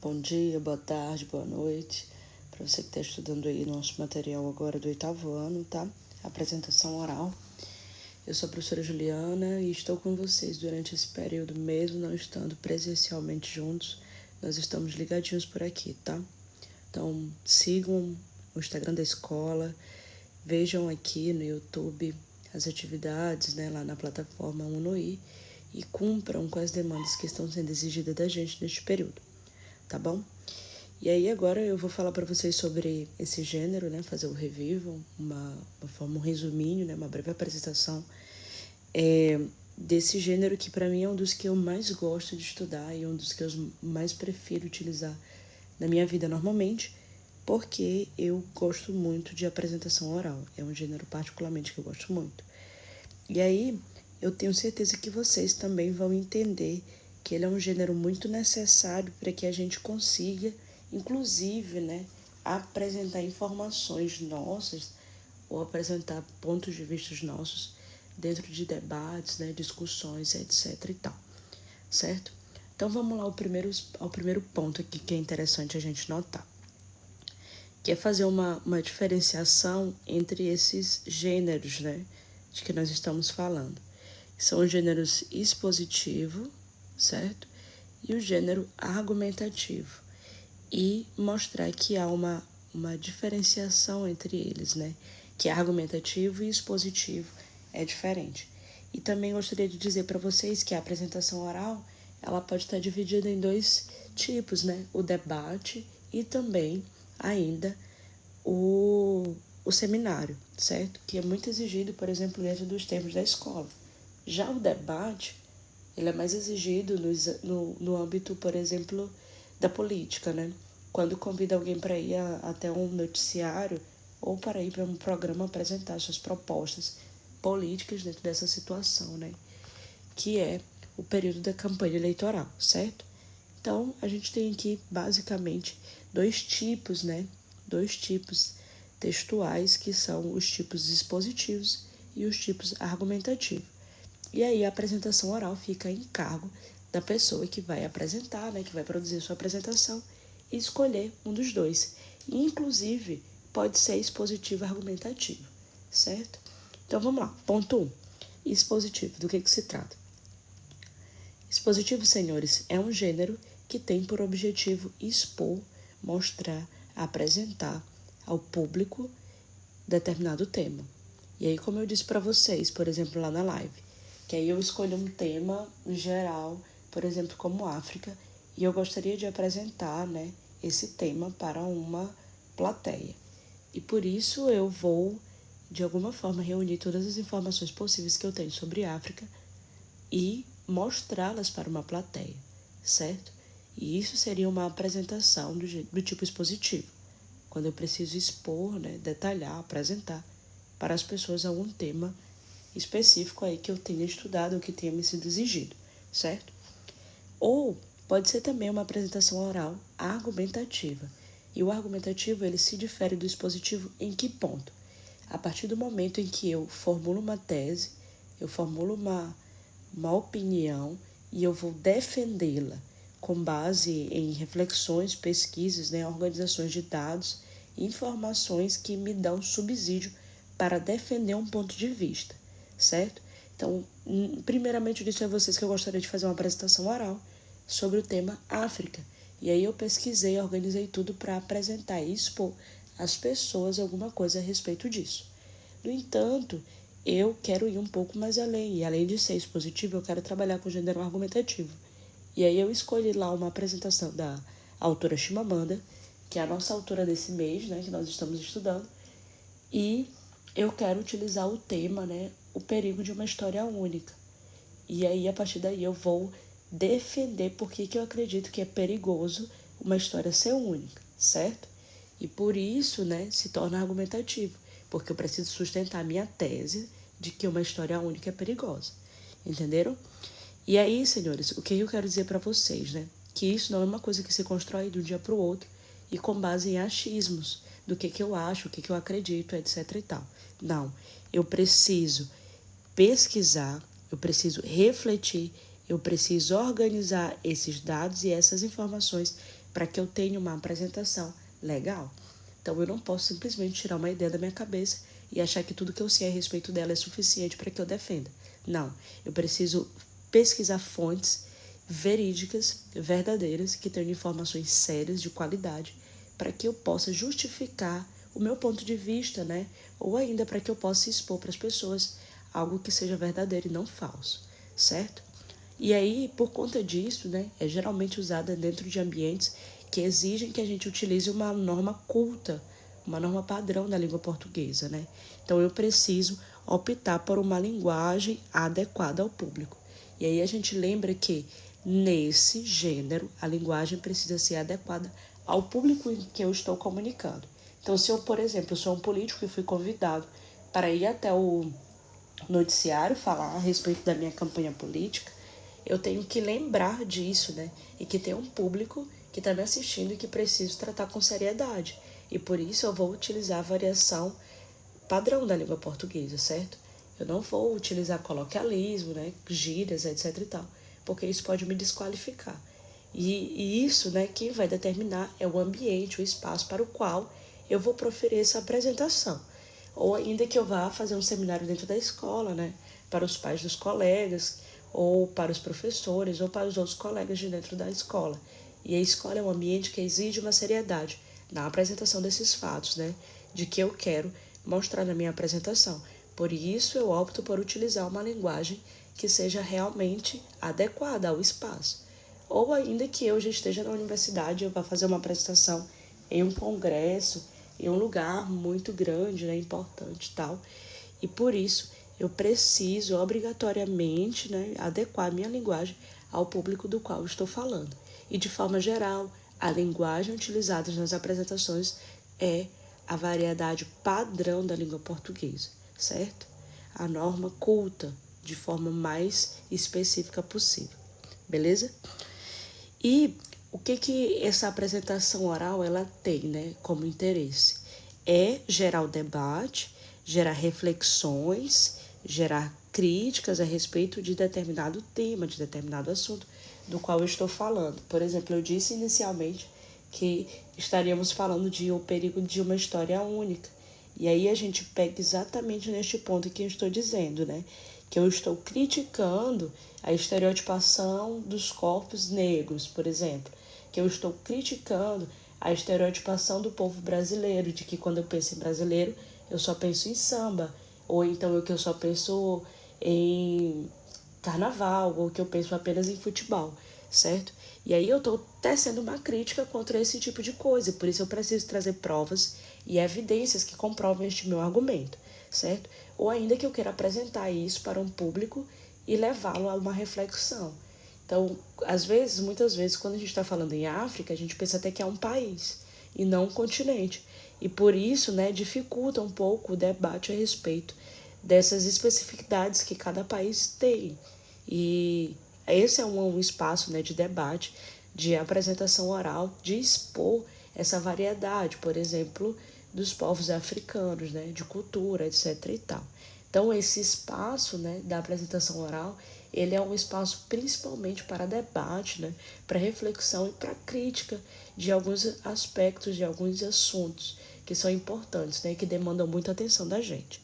bom dia, boa tarde, boa noite. Para você que está estudando aí nosso material agora do 8º ano, tá? Apresentação oral. Eu sou a professora Juliana e estou com vocês durante esse período, mesmo não estando presencialmente juntos. Nós estamos ligadinhos por aqui, tá? Então, sigam o Instagram da escola, vejam aqui no YouTube as atividades, né, lá na plataforma UNOI e cumpram com as demandas que estão sendo exigidas da gente neste período, tá bom? E aí agora eu vou falar para vocês sobre esse gênero, né, fazer o review, um resuminho, né, uma breve apresentação desse gênero que para mim é um dos que eu mais gosto de estudar e um dos que eu mais prefiro utilizar na minha vida normalmente, porque eu gosto muito de apresentação oral. É um gênero particularmente que eu gosto muito. E aí eu tenho certeza que vocês também vão entender que ele é um gênero muito necessário para que a gente consiga, inclusive, né, apresentar informações nossas ou apresentar pontos de vista nossos dentro de debates, né, discussões, etc. e tal, certo? Então vamos lá ao primeiro ponto aqui que é interessante a gente notar, que é fazer uma diferenciação entre esses gêneros, né, de que nós estamos falando. São os gêneros expositivo, certo? E o gênero argumentativo. E mostrar que há uma diferenciação entre eles, né? Que argumentativo e expositivo é diferente. E também gostaria de dizer para vocês que a apresentação oral, ela pode estar dividida em dois tipos, né? O debate e também ainda o seminário, certo? Que é muito exigido, por exemplo, dentro dos termos da escola. Já o debate, ele é mais exigido no âmbito, por exemplo, da política, né? Quando convida alguém para ir até um noticiário ou para ir para um programa apresentar suas propostas políticas dentro dessa situação, né? Que é o período da campanha eleitoral, certo? Então, a gente tem aqui, basicamente, dois tipos, né? Dois tipos textuais, que são os tipos expositivos e os tipos argumentativos. E aí a apresentação oral fica em cargo da pessoa que vai apresentar, né, que vai produzir sua apresentação e escolher um dos dois. E, inclusive, pode ser expositivo argumentativo, certo? Então vamos lá. Ponto 1. Expositivo. Do que se trata? Expositivo, senhores, é um gênero que tem por objetivo expor, mostrar, apresentar ao público determinado tema. E aí, como eu disse para vocês, por exemplo, lá na live, que aí eu escolho um tema geral, por exemplo, como África, e eu gostaria de apresentar, né, esse tema para uma plateia. E por isso eu vou, de alguma forma, reunir todas as informações possíveis que eu tenho sobre África e mostrá-las para uma plateia, certo? E isso seria uma apresentação do tipo expositivo, quando eu preciso expor, né, detalhar, apresentar para as pessoas algum tema específico aí que eu tenha estudado ou que tenha me sido exigido, certo? Ou pode ser também uma apresentação oral argumentativa. E o argumentativo, ele se difere do expositivo em que ponto? A partir do momento em que eu formulo uma tese, eu formulo uma opinião e eu vou defendê-la com base em reflexões, pesquisas, né, organizações de dados, informações que me dão subsídio para defender um ponto de vista, certo? Então, primeiramente eu disse a vocês que eu gostaria de fazer uma apresentação oral sobre o tema África. E aí eu pesquisei, organizei tudo para apresentar e expor às pessoas alguma coisa a respeito disso. No entanto, eu quero ir um pouco mais além, e além de ser expositivo, eu quero trabalhar com gênero argumentativo. E aí eu escolhi lá uma apresentação da autora Chimamanda, que é a nossa autora desse mês, né, que nós estamos estudando, e eu quero utilizar o tema, né, o perigo de uma história única. E aí, a partir daí, eu vou defender por que eu acredito que é perigoso uma história ser única, certo? E por isso, né, se torna argumentativo, porque eu preciso sustentar a minha tese de que uma história única é perigosa. Entenderam? E aí, senhores, o que eu quero dizer para vocês, né? Que isso não é uma coisa que se constrói de um dia para o outro e com base em achismos do que eu acho, o que eu acredito, etc e tal. Não, eu preciso pesquisar, eu preciso refletir, eu preciso organizar esses dados e essas informações para que eu tenha uma apresentação legal. Então, eu não posso simplesmente tirar uma ideia da minha cabeça e achar que tudo que eu sei a respeito dela é suficiente para que eu defenda. Não, eu preciso pesquisar fontes verídicas, verdadeiras, que tenham informações sérias, de qualidade, para que eu possa justificar o meu ponto de vista, né? Ou ainda para que eu possa expor para as pessoas algo que seja verdadeiro e não falso, certo? E aí, por conta disso, né, é geralmente usada dentro de ambientes que exigem que a gente utilize uma norma culta, uma norma padrão da língua portuguesa, né? Então, eu preciso optar por uma linguagem adequada ao público. E aí a gente lembra que, nesse gênero, a linguagem precisa ser adequada ao público em que eu estou comunicando. Então, se eu, por exemplo, sou um político e fui convidado para ir até o noticiário falar a respeito da minha campanha política, eu tenho que lembrar disso, né? E que tem um público que está me assistindo e que preciso tratar com seriedade. E por isso eu vou utilizar a variação padrão da língua portuguesa, certo? Eu não vou utilizar coloquialismo, né? Gírias, etc e tal, porque isso pode me desqualificar. E isso, né, quem vai determinar é o ambiente, o espaço para o qual eu vou proferir essa apresentação. Ou ainda que eu vá fazer um seminário dentro da escola, né, para os pais dos colegas, ou para os professores, ou para os outros colegas de dentro da escola. E a escola é um ambiente que exige uma seriedade na apresentação desses fatos, né, de que eu quero mostrar na minha apresentação. Por isso eu opto por utilizar uma linguagem que seja realmente adequada ao espaço. Ou ainda que eu já esteja na universidade, eu vá fazer uma apresentação em um congresso, em um lugar muito grande, né, importante e tal. E por isso eu preciso obrigatoriamente, né, adequar a minha linguagem ao público do qual eu estou falando. E de forma geral, a linguagem utilizada nas apresentações é a variedade padrão da língua portuguesa, certo? A norma culta, de forma mais específica possível, beleza? E o que essa apresentação oral ela tem, né, como interesse? É gerar o debate, gerar reflexões, gerar críticas a respeito de determinado tema, de determinado assunto do qual eu estou falando. Por exemplo, eu disse inicialmente que estaríamos falando de o perigo de uma história única. E aí a gente pega exatamente neste ponto que eu estou dizendo, né? Que eu estou criticando a estereotipação dos corpos negros, por exemplo. Que eu estou criticando a estereotipação do povo brasileiro, de que quando eu penso em brasileiro, eu só penso em samba. Ou então que eu só penso em carnaval, ou que eu penso apenas em futebol, certo? E aí eu estou tecendo uma crítica contra esse tipo de coisa, por isso eu preciso trazer provas e evidências que comprovem este meu argumento, certo? Ou ainda que eu queira apresentar isso para um público e levá-lo a uma reflexão. Então, às vezes, muitas vezes, quando a gente está falando em África, a gente pensa até que é um país e não um continente. E por isso, né, dificulta um pouco o debate a respeito dessas especificidades que cada país tem. E esse é um espaço, né, de debate, de apresentação oral, de expor essa variedade, por exemplo, dos povos africanos, né, de cultura, etc. e tal. Então, esse espaço, né, da apresentação oral, ele é um espaço principalmente para debate, né, para reflexão e para crítica de alguns aspectos, de alguns assuntos que são importantes, né, que demandam muita atenção da gente.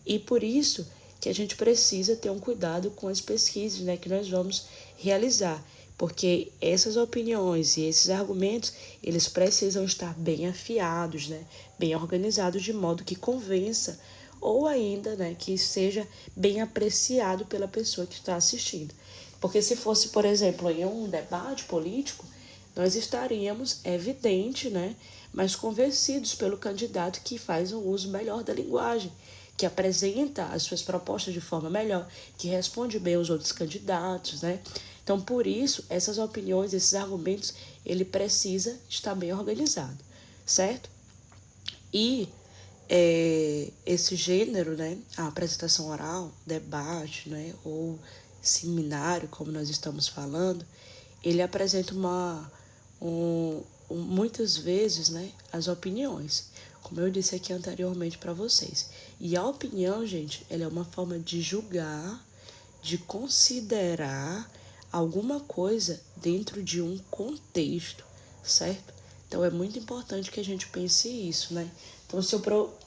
E por isso que a gente precisa ter um cuidado com as pesquisas, né, que nós vamos realizar, porque essas opiniões e esses argumentos, eles precisam estar bem afiados, né, bem organizados, de modo que convença ou ainda, né, que seja bem apreciado pela pessoa que está assistindo. Porque se fosse, por exemplo, em um debate político, nós estaríamos, é evidente, né, mas convencidos pelo candidato que faz um uso melhor da linguagem, que apresenta as suas propostas de forma melhor, que responde bem aos outros candidatos, né? Então, por isso, essas opiniões, esses argumentos, ele precisa estar bem organizado, certo? E esse gênero, né, a apresentação oral, debate, né, ou seminário, como nós estamos falando, ele apresenta muitas vezes, né, as opiniões, como eu disse aqui anteriormente para vocês. E a opinião, gente, ela é uma forma de julgar, de considerar alguma coisa dentro de um contexto, certo? Então, é muito importante que a gente pense isso, né? Então, se eu,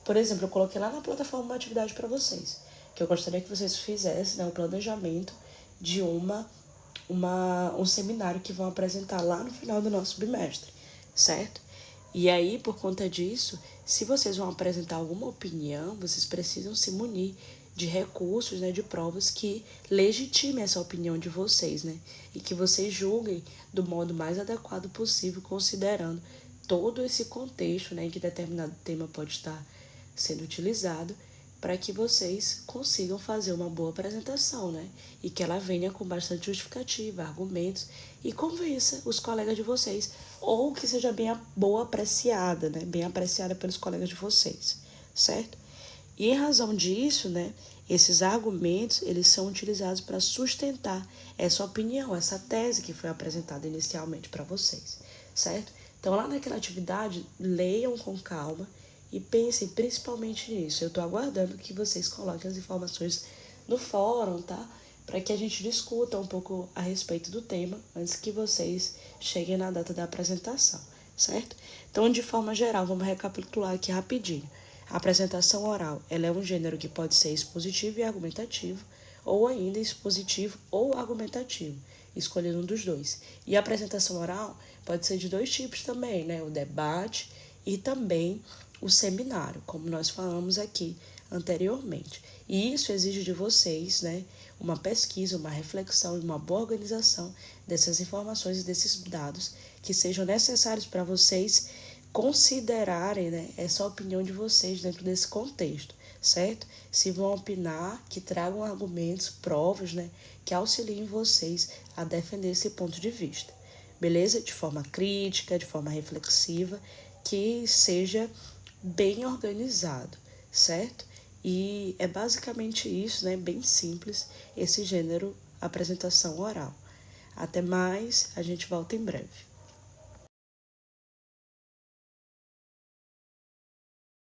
por exemplo, eu coloquei lá na plataforma uma atividade para vocês, que eu gostaria que vocês fizessem, né, o planejamento de um seminário que vão apresentar lá no final do nosso bimestre, certo? E aí, por conta disso, se vocês vão apresentar alguma opinião, vocês precisam se munir de recursos, né, de provas que legitimem essa opinião de vocês, né? E que vocês julguem do modo mais adequado possível, considerando todo esse contexto, né, em que determinado tema pode estar sendo utilizado, para que vocês consigam fazer uma boa apresentação, né? E que ela venha com bastante justificativa, argumentos e convença os colegas de vocês, ou que seja bem boa apreciada, né? Bem apreciada pelos colegas de vocês, certo? E em razão disso, né, esses argumentos, eles são utilizados para sustentar essa opinião, essa tese que foi apresentada inicialmente para vocês, certo? Então, lá naquela atividade, leiam com calma e pensem principalmente nisso. Eu estou aguardando que vocês coloquem as informações no fórum, tá? Para que a gente discuta um pouco a respeito do tema antes que vocês cheguem na data da apresentação, certo? Então, de forma geral, vamos recapitular aqui rapidinho. A apresentação oral, ela é um gênero que pode ser expositivo e argumentativo, ou ainda expositivo ou argumentativo, escolhendo um dos dois. E a apresentação oral pode ser de dois tipos também, né? O debate e também o seminário, como nós falamos aqui anteriormente. E isso exige de vocês, né, uma pesquisa, uma reflexão e uma boa organização dessas informações e desses dados que sejam necessários para vocês considerarem, né, essa opinião de vocês dentro desse contexto, certo? Se vão opinar, que tragam argumentos, provas, né, que auxiliem vocês a defender esse ponto de vista, beleza? De forma crítica, de forma reflexiva, que seja bem organizado, certo? E é basicamente isso, né? Bem simples, esse gênero apresentação oral. Até mais, a gente volta em breve.